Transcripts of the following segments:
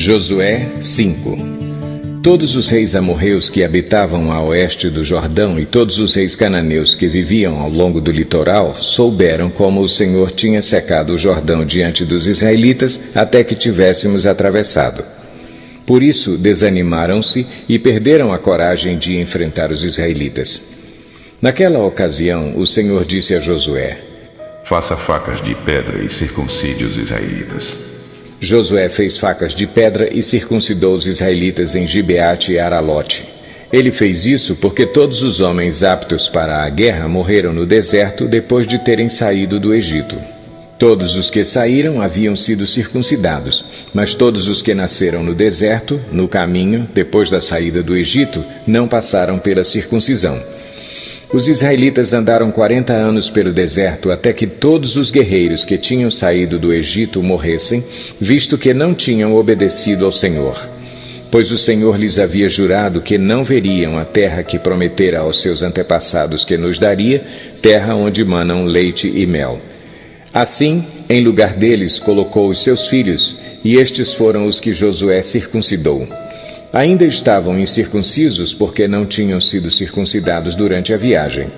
Josué 5. Todos os reis amorreus que habitavam a oeste do Jordão e todos os reis cananeus que viviam ao longo do litoral souberam como o Senhor tinha secado o Jordão diante dos israelitas até que tivéssemos atravessado. Por isso desanimaram-se e perderam a coragem de enfrentar os israelitas. Naquela ocasião, o Senhor disse a Josué: Faça facas de pedra e circuncide os israelitas. Josué fez facas de pedra e circuncidou os israelitas em Gibeate e Aralote. Ele fez isso porque todos os homens aptos para a guerra morreram no deserto depois de terem saído do Egito. Todos os que saíram haviam sido circuncidados, mas todos os que nasceram no deserto, no caminho, depois da saída do Egito, não passaram pela circuncisão. Os israelitas andaram 40 anos pelo deserto até que todos os guerreiros que tinham saído do Egito morressem, visto que não tinham obedecido ao Senhor. Pois o Senhor lhes havia jurado que não veriam a terra que prometera aos seus antepassados que nos daria, terra onde manam leite e mel. Assim, em lugar deles, colocou os seus filhos, e estes foram os que Josué circuncidou. Ainda estavam incircuncisos porque não tinham sido circuncidados durante a viagem.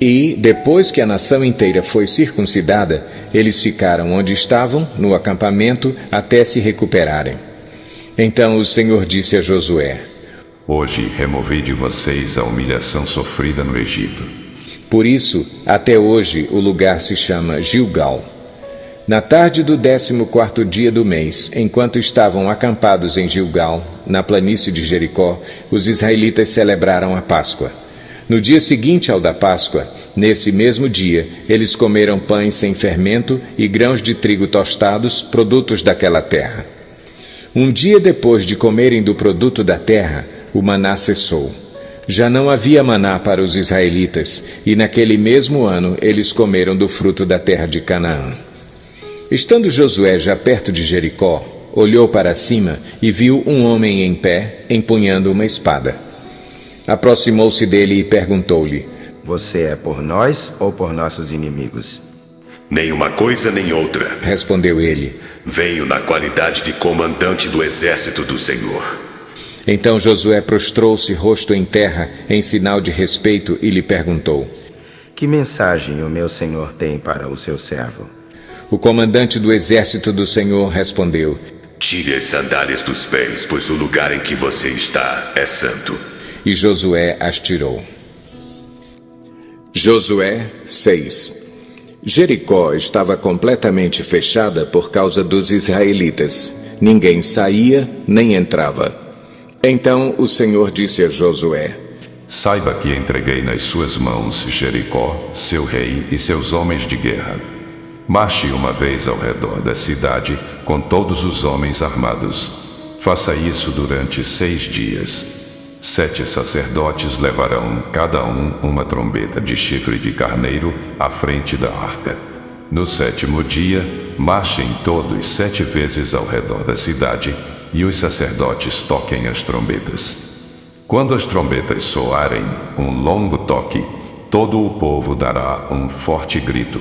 E, depois que a nação inteira foi circuncidada, eles ficaram onde estavam, no acampamento, até se recuperarem. Então o Senhor disse a Josué: Hoje removi de vocês a humilhação sofrida no Egito. Por isso, até hoje, o lugar se chama Gilgal. Na tarde do 14º dia do mês, enquanto estavam acampados em Gilgal, na planície de Jericó, os israelitas celebraram a Páscoa. No dia seguinte ao da Páscoa, nesse mesmo dia, eles comeram pães sem fermento e grãos de trigo tostados, produtos daquela terra. Um dia depois de comerem do produto da terra, o maná cessou. Já não havia maná para os israelitas, e naquele mesmo ano eles comeram do fruto da terra de Canaã. Estando Josué já perto de Jericó, olhou para cima e viu um homem em pé, empunhando uma espada. Aproximou-se dele e perguntou-lhe: Você é por nós ou por nossos inimigos? Nem uma coisa nem outra, respondeu ele. Venho na qualidade de comandante do exército do Senhor. Então Josué prostrou-se rosto em terra, em sinal de respeito, e lhe perguntou: Que mensagem o meu senhor tem para o seu servo? O comandante do exército do Senhor respondeu: Tire as sandálias dos pés, pois o lugar em que você está é santo. E Josué as tirou. Josué 6. Jericó estava completamente fechada por causa dos israelitas. Ninguém saía nem entrava. Então o Senhor disse a Josué: Saiba que entreguei nas suas mãos Jericó, seu rei e seus homens de guerra. Marche uma vez ao redor da cidade com todos os homens armados. Faça isso durante 6 dias. 7 sacerdotes levarão, cada um, uma trombeta de chifre de carneiro à frente da arca. No 7º dia, marchem todos 7 vezes ao redor da cidade, e os sacerdotes toquem as trombetas. Quando as trombetas soarem um longo toque, todo o povo dará um forte grito.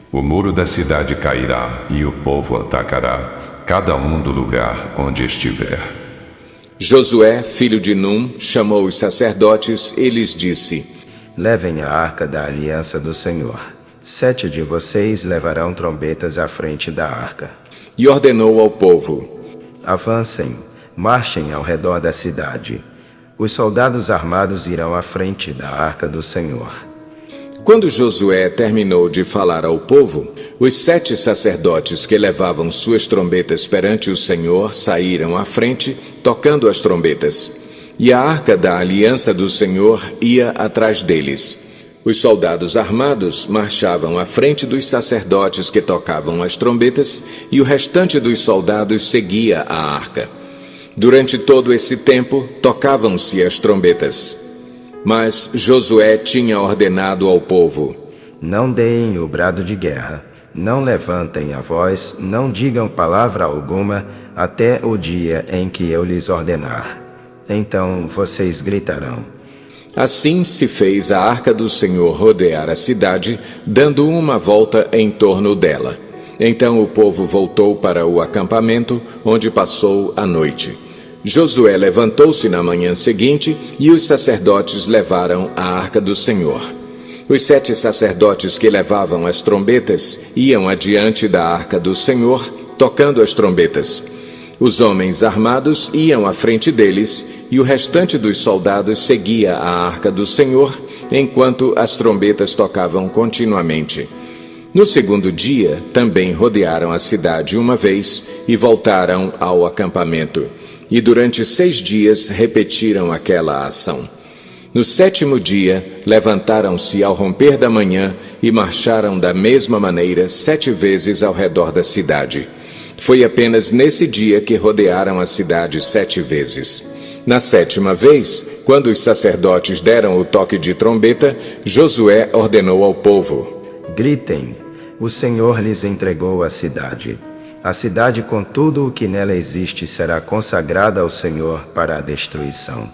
O muro da cidade cairá e o povo atacará, cada um do lugar onde estiver. Josué, filho de Num, chamou os sacerdotes e lhes disse: Levem a arca da aliança do Senhor. 7 de vocês levarão trombetas à frente da arca. E ordenou ao povo: Avancem, marchem ao redor da cidade. Os soldados armados irão à frente da arca do Senhor. Quando Josué terminou de falar ao povo, os 7 sacerdotes que levavam suas trombetas perante o Senhor saíram à frente, tocando as trombetas. E a arca da aliança do Senhor ia atrás deles. Os soldados armados marchavam à frente dos sacerdotes que tocavam as trombetas, e o restante dos soldados seguia a arca. Durante todo esse tempo, tocavam-se as trombetas. Mas Josué tinha ordenado ao povo: Não deem o brado de guerra, não levantem a voz, não digam palavra alguma, até o dia em que eu lhes ordenar. Então vocês gritarão. Assim se fez a arca do Senhor rodear a cidade, dando uma volta em torno dela. Então o povo voltou para o acampamento, onde passou a noite. Josué levantou-se na manhã seguinte, e os sacerdotes levaram a arca do Senhor. Os 7 sacerdotes que levavam as trombetas iam adiante da arca do Senhor, tocando as trombetas. Os homens armados iam à frente deles, e o restante dos soldados seguia a arca do Senhor, enquanto as trombetas tocavam continuamente. No segundo dia, também rodearam a cidade uma vez e voltaram ao acampamento. E durante 6 dias repetiram aquela ação. No 7º dia, levantaram-se ao romper da manhã e marcharam da mesma maneira 7 vezes ao redor da cidade. Foi apenas nesse dia que rodearam a cidade 7 vezes. Na 7ª vez, quando os sacerdotes deram o toque de trombeta, Josué ordenou ao povo: Gritem, o Senhor lhes entregou a cidade. A cidade com tudo o que nela existe será consagrada ao Senhor para a destruição.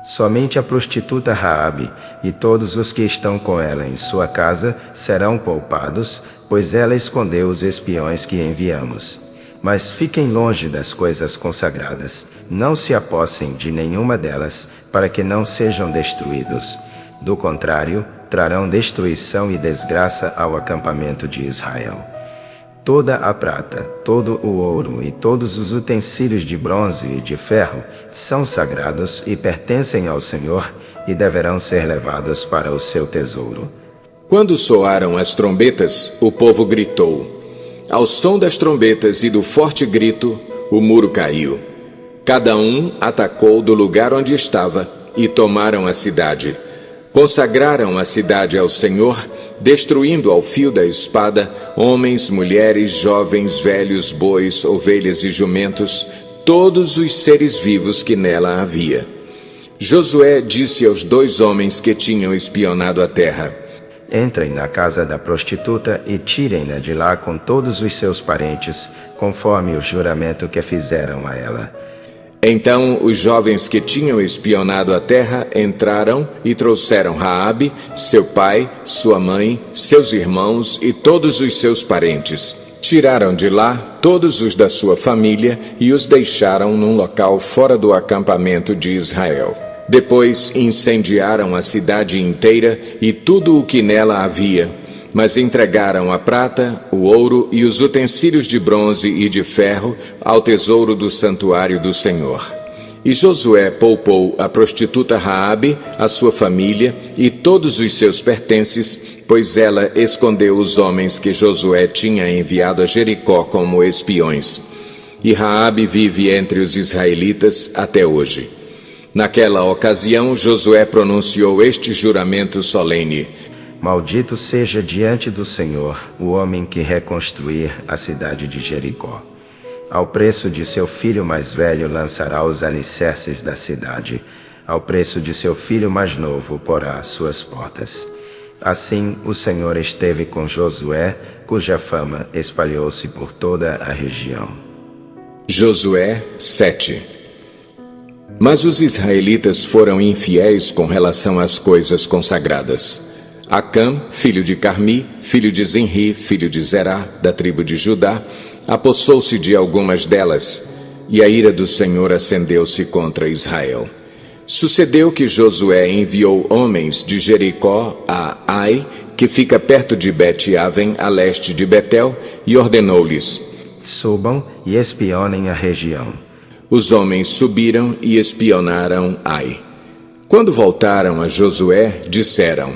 Somente a prostituta Raabe e todos os que estão com ela em sua casa serão poupados, pois ela escondeu os espiões que enviamos. Mas fiquem longe das coisas consagradas, não se apossem de nenhuma delas, para que não sejam destruídos. Do contrário, trarão destruição e desgraça ao acampamento de Israel. Toda a prata, todo o ouro e todos os utensílios de bronze e de ferro são sagrados e pertencem ao Senhor e deverão ser levados para o seu tesouro. Quando soaram as trombetas, o povo gritou. Ao som das trombetas e do forte grito, o muro caiu. Cada um atacou do lugar onde estava e tomaram a cidade. Consagraram a cidade ao Senhor, destruindo ao fio da espada homens, mulheres, jovens, velhos, bois, ovelhas e jumentos, todos os seres vivos que nela havia. Josué disse aos 2 homens que tinham espionado a terra: Entrem na casa da prostituta e tirem-na de lá com todos os seus parentes, conforme o juramento que fizeram a ela. Então os jovens que tinham espionado a terra entraram e trouxeram Raabe, seu pai, sua mãe, seus irmãos e todos os seus parentes. Tiraram de lá todos os da sua família e os deixaram num local fora do acampamento de Israel. Depois incendiaram a cidade inteira e tudo o que nela havia, mas entregaram a prata, o ouro e os utensílios de bronze e de ferro ao tesouro do santuário do Senhor. E Josué poupou a prostituta Raabe, a sua família e todos os seus pertences, pois ela escondeu os homens que Josué tinha enviado a Jericó como espiões. E Raabe vive entre os israelitas até hoje. Naquela ocasião, Josué pronunciou este juramento solene: Maldito seja diante do Senhor o homem que reconstruir a cidade de Jericó. Ao preço de seu filho mais velho lançará os alicerces da cidade. Ao preço de seu filho mais novo porá suas portas. Assim o Senhor esteve com Josué, cuja fama espalhou-se por toda a região. Josué 7. Mas os israelitas foram infiéis com relação às coisas consagradas. Acã, filho de Carmi, filho de Zinri, filho de Zerá, da tribo de Judá, apossou-se de algumas delas, e a ira do Senhor acendeu-se contra Israel. Sucedeu que Josué enviou homens de Jericó a Ai, que fica perto de Bet-Aven, a leste de Betel, e ordenou-lhes: Subam e espionem a região. Os homens subiram e espionaram Ai. Quando voltaram a Josué, disseram: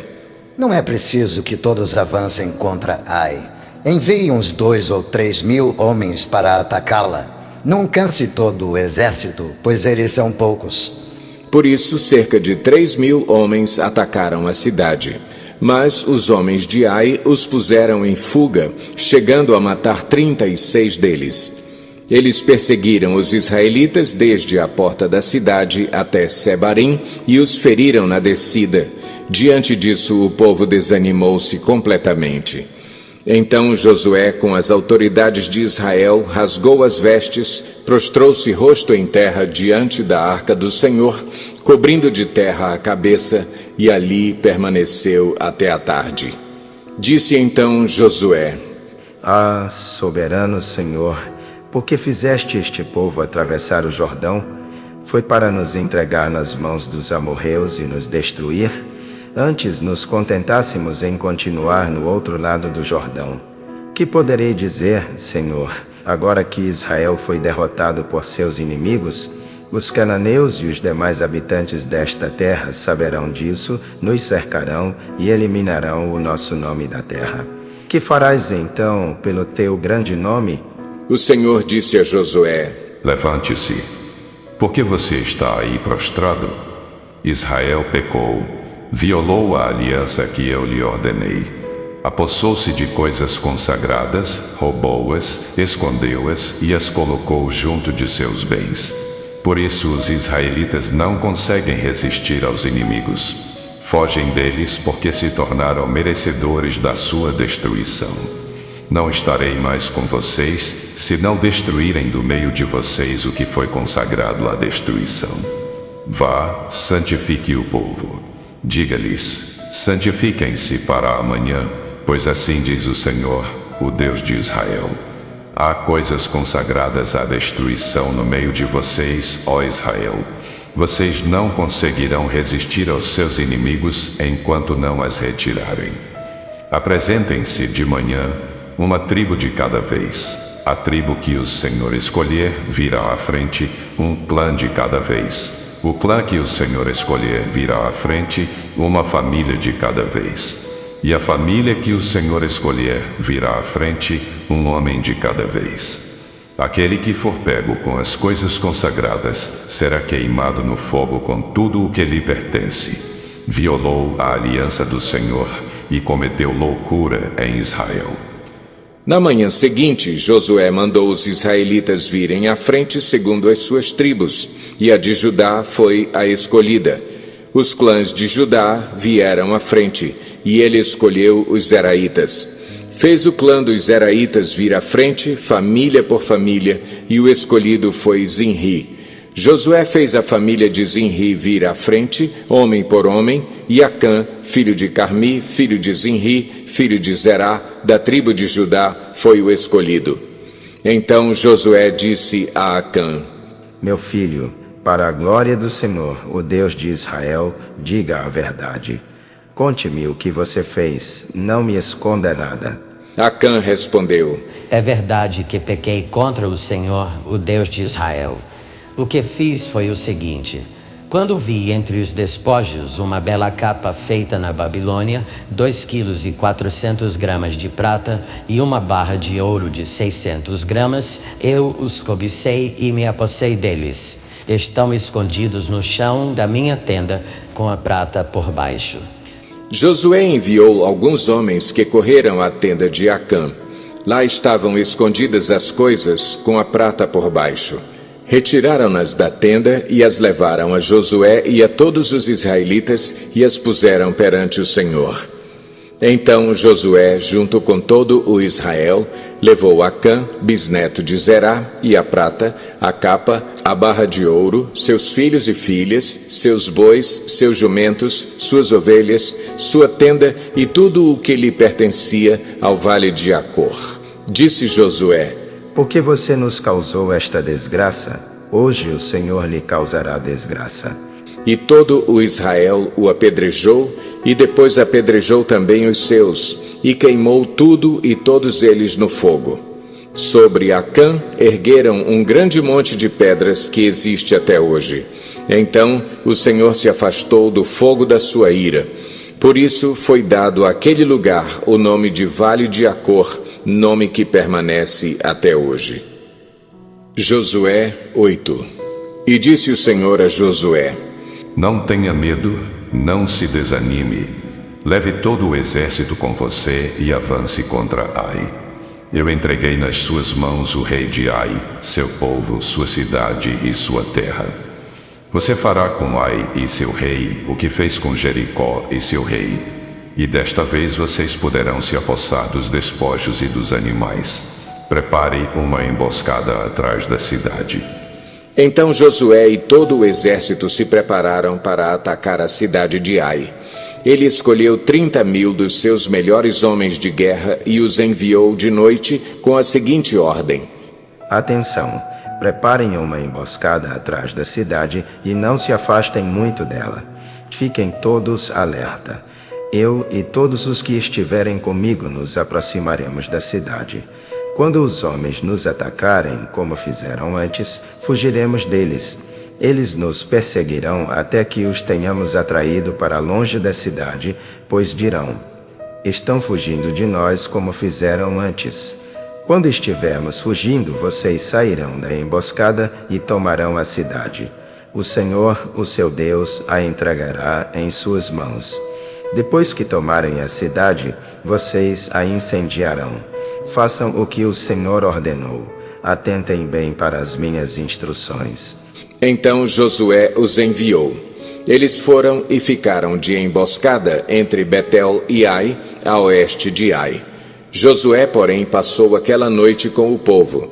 Não é preciso que todos avancem contra Ai. Enviem uns 2 ou 3 mil homens para atacá-la. Não canse todo o exército, pois eles são poucos. Por isso, cerca de 3.000 homens atacaram a cidade. Mas os homens de Ai os puseram em fuga, chegando a matar 36 deles. Eles perseguiram os israelitas desde a porta da cidade até Sebarim e os feriram na descida. Diante disso, o povo desanimou-se completamente. Então Josué, com as autoridades de Israel, rasgou as vestes, prostrou-se rosto em terra diante da arca do Senhor, cobrindo de terra a cabeça, e ali permaneceu até a tarde. Disse então Josué: Ah, soberano Senhor, por que fizeste este povo atravessar o Jordão? Foi para nos entregar nas mãos dos amorreus e nos destruir? Antes nos contentássemos em continuar no outro lado do Jordão. Que poderei dizer, Senhor, agora que Israel foi derrotado por seus inimigos? Os cananeus e os demais habitantes desta terra saberão disso, nos cercarão e eliminarão o nosso nome da terra. Que farás então pelo teu grande nome? O Senhor disse a Josué: Levante-se. Por que você está aí prostrado? Israel pecou, violou a aliança que eu lhe ordenei. Apossou-se de coisas consagradas, roubou-as, escondeu-as e as colocou junto de seus bens. Por isso os israelitas não conseguem resistir aos inimigos. Fogem deles porque se tornaram merecedores da sua destruição. Não estarei mais com vocês, se não destruírem do meio de vocês o que foi consagrado à destruição. Vá, santifique o povo. Diga-lhes, santifiquem-se para amanhã, pois assim diz o Senhor, o Deus de Israel. Há coisas consagradas à destruição no meio de vocês, ó Israel. Vocês não conseguirão resistir aos seus inimigos enquanto não as retirarem. Apresentem-se de manhã, uma tribo de cada vez. A tribo que o Senhor escolher virá à frente, um clã de cada vez. O clã que o Senhor escolher virá à frente, uma família de cada vez. E a família que o Senhor escolher virá à frente, um homem de cada vez. Aquele que for pego com as coisas consagradas será queimado no fogo com tudo o que lhe pertence. Violou a aliança do Senhor e cometeu loucura em Israel. Na manhã seguinte, Josué mandou os israelitas virem à frente segundo as suas tribos, e a de Judá foi a escolhida. Os clãs de Judá vieram à frente, e ele escolheu os zeraitas. Fez o clã dos zeraitas vir à frente, família por família, e o escolhido foi Zinri. Josué fez a família de Zinri vir à frente, homem por homem, e Acã, filho de Carmi, filho de Zinri, filho de Zerá, da tribo de Judá, foi o escolhido. Então Josué disse a Acã: Meu filho, para a glória do Senhor, o Deus de Israel, diga a verdade. Conte-me o que você fez, não me esconda nada. Acã respondeu: É verdade que pequei contra o Senhor, o Deus de Israel. O que fiz foi o seguinte: quando vi entre os despojos uma bela capa feita na Babilônia, 2,4 kg de prata e uma barra de ouro de 600 gramas, eu os cobicei e me apossei deles. Estão escondidos no chão da minha tenda, com a prata por baixo. Josué enviou alguns homens que correram à tenda de Acã. Lá estavam escondidas as coisas com a prata por baixo. Retiraram-nas da tenda e as levaram a Josué e a todos os israelitas e as puseram perante o Senhor. Então Josué, junto com todo o Israel, levou Acã, bisneto de Zerá, e a prata, a capa, a barra de ouro, seus filhos e filhas, seus bois, seus jumentos, suas ovelhas, sua tenda e tudo o que lhe pertencia ao vale de Acor. Disse Josué: Por que você nos causou esta desgraça? Hoje o Senhor lhe causará desgraça. E todo o Israel o apedrejou, e depois apedrejou também os seus, e queimou tudo e todos eles no fogo. Sobre Acã ergueram um grande monte de pedras que existe até hoje. Então o Senhor se afastou do fogo da sua ira. Por isso foi dado àquele lugar o nome de Vale de Acor, nome que permanece até hoje. Josué 8. E disse o Senhor a Josué: Não tenha medo, não se desanime. Leve todo o exército com você e avance contra Ai. Eu entreguei nas suas mãos o rei de Ai, seu povo, sua cidade e sua terra. Você fará com Ai e seu rei o que fez com Jericó e seu rei. E desta vez vocês poderão se apossar dos despojos e dos animais. Prepare uma emboscada atrás da cidade. Então Josué e todo o exército se prepararam para atacar a cidade de Ai. ele escolheu 30.000 dos seus melhores homens de guerra e os enviou de noite com a seguinte ordem: Atenção, preparem uma emboscada atrás da cidade e não se afastem muito dela. Fiquem todos alerta. Eu e todos os que estiverem comigo nos aproximaremos da cidade. Quando os homens nos atacarem, como fizeram antes, fugiremos deles. Eles nos perseguirão até que os tenhamos atraído para longe da cidade, pois dirão: estão fugindo de nós como fizeram antes. Quando estivermos fugindo, vocês sairão da emboscada e tomarão a cidade. O Senhor, o seu Deus, a entregará em suas mãos. Depois que tomarem a cidade, vocês a incendiarão. Façam o que o Senhor ordenou. Atentem bem para as minhas instruções. Então Josué os enviou. Eles foram e ficaram de emboscada entre Betel e Ai, a oeste de Ai. Josué, porém, passou aquela noite com o povo.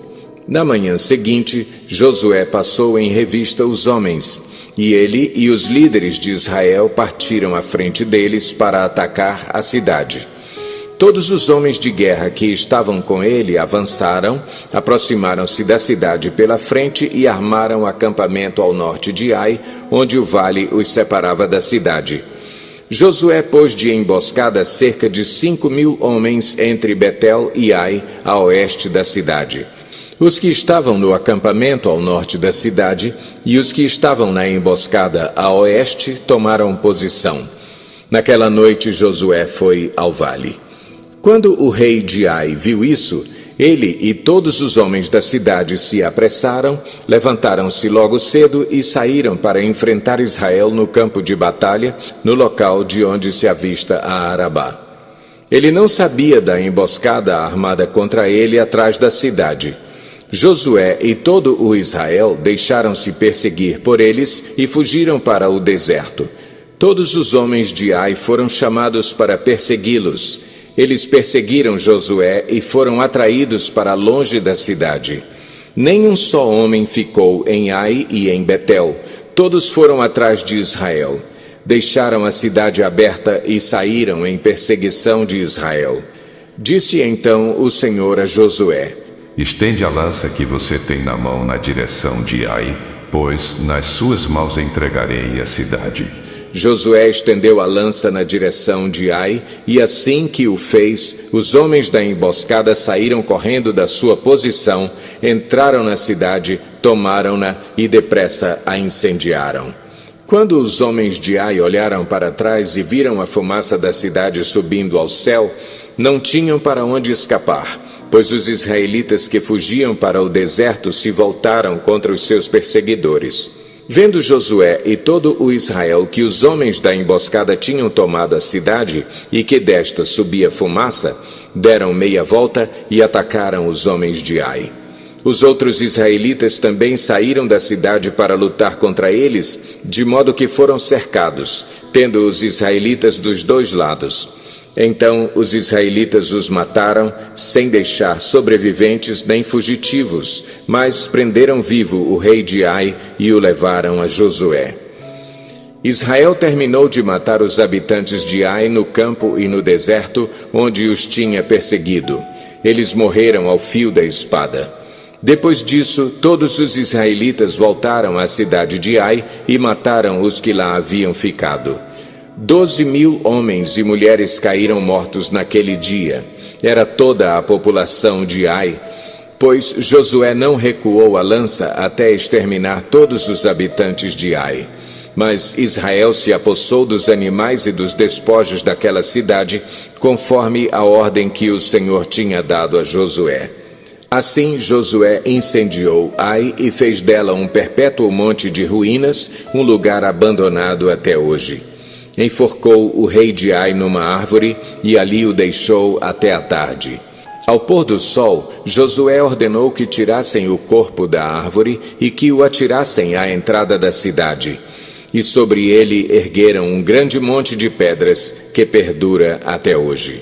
Na manhã seguinte, Josué passou em revista os homens, e ele e os líderes de Israel partiram à frente deles para atacar a cidade. Todos os homens de guerra que estavam com ele avançaram, aproximaram-se da cidade pela frente e armaram acampamento ao norte de Ai, onde o vale os separava da cidade. Josué pôs de emboscada cerca de 5.000 homens entre Betel e Ai, a oeste da cidade. Os que estavam no acampamento ao norte da cidade e os que estavam na emboscada a oeste tomaram posição. Naquela noite Josué foi ao vale. Quando o rei de Ai viu isso, ele e todos os homens da cidade se apressaram, levantaram-se logo cedo e saíram para enfrentar Israel no campo de batalha, no local de onde se avista a Arabá. Ele não sabia da emboscada armada contra ele atrás da cidade. Josué e todo o Israel deixaram-se perseguir por eles e fugiram para o deserto. Todos os homens de Ai foram chamados para persegui-los. Eles perseguiram Josué e foram atraídos para longe da cidade. Nem um só homem ficou em Ai e em Betel. Todos foram atrás de Israel. Deixaram a cidade aberta e saíram em perseguição de Israel. Disse então o Senhor a Josué: Estende a lança que você tem na mão na direção de Ai, pois nas suas mãos entregarei a cidade. Josué estendeu a lança na direção de Ai, e assim que o fez, os homens da emboscada saíram correndo da sua posição, entraram na cidade, tomaram-na e depressa a incendiaram. Quando os homens de Ai olharam para trás e viram a fumaça da cidade subindo ao céu, não tinham para onde escapar, pois os israelitas que fugiam para o deserto se voltaram contra os seus perseguidores. Vendo Josué e todo o Israel que os homens da emboscada tinham tomado a cidade e que desta subia fumaça, deram meia volta e atacaram os homens de Ai. Os outros israelitas também saíram da cidade para lutar contra eles, de modo que foram cercados, tendo os israelitas dos dois lados. Então os israelitas os mataram, sem deixar sobreviventes nem fugitivos, mas prenderam vivo o rei de Ai e o levaram a Josué. Israel terminou de matar os habitantes de Ai no campo e no deserto, onde os tinha perseguido. Eles morreram ao fio da espada. Depois disso, todos os israelitas voltaram à cidade de Ai e mataram os que lá haviam ficado. 12.000 homens e mulheres caíram mortos naquele dia. Era toda a população de Ai, pois Josué não recuou a lança até exterminar todos os habitantes de Ai. Mas Israel se apossou dos animais e dos despojos daquela cidade, conforme a ordem que o Senhor tinha dado a Josué. Assim Josué incendiou Ai e fez dela um perpétuo monte de ruínas, um lugar abandonado até hoje. Enforcou o rei de Ai numa árvore e ali o deixou até a tarde. Ao pôr do sol, Josué ordenou que tirassem o corpo da árvore e que o atirassem à entrada da cidade. E sobre ele ergueram um grande monte de pedras que perdura até hoje.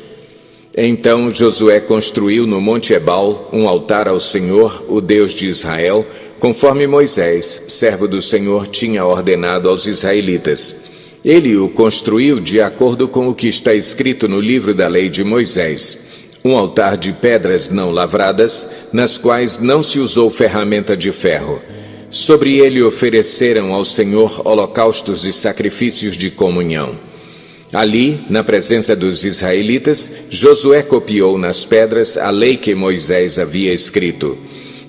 Então Josué construiu no Monte Ebal um altar ao Senhor, o Deus de Israel, conforme Moisés, servo do Senhor, tinha ordenado aos israelitas. Ele o construiu de acordo com o que está escrito no livro da lei de Moisés, um altar de pedras não lavradas, nas quais não se usou ferramenta de ferro. Sobre ele ofereceram ao Senhor holocaustos e sacrifícios de comunhão. Ali, na presença dos israelitas, Josué copiou nas pedras a lei que Moisés havia escrito.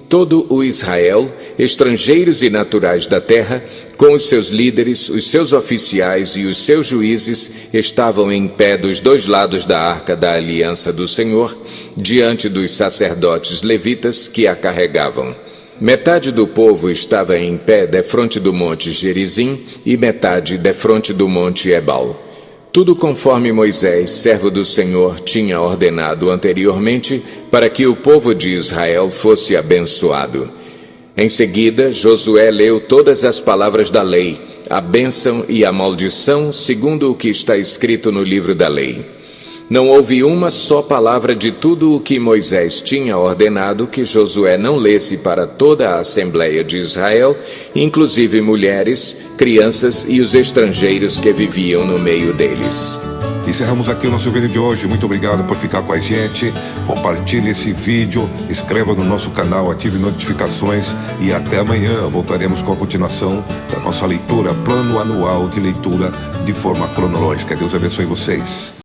Todo o Israel, estrangeiros e naturais da terra, com os seus líderes, os seus oficiais e os seus juízes, estavam em pé dos dois lados da arca da aliança do Senhor, diante dos sacerdotes levitas que a carregavam. Metade do povo estava em pé defronte do monte Gerizim e metade defronte do monte Ebal. Tudo conforme Moisés, servo do Senhor, tinha ordenado anteriormente para que o povo de Israel fosse abençoado. Em seguida, Josué leu todas as palavras da lei, a bênção e a maldição, segundo o que está escrito no livro da lei. Não houve uma só palavra de tudo o que Moisés tinha ordenado que Josué não lesse para toda a Assembleia de Israel, inclusive mulheres, crianças e os estrangeiros que viviam no meio deles. Encerramos aqui o nosso vídeo de hoje. Muito obrigado por ficar com a gente. Compartilhe esse vídeo, inscreva no nosso canal, ative notificações e até amanhã voltaremos com a continuação da nossa leitura, plano anual de leitura de forma cronológica. Deus abençoe vocês.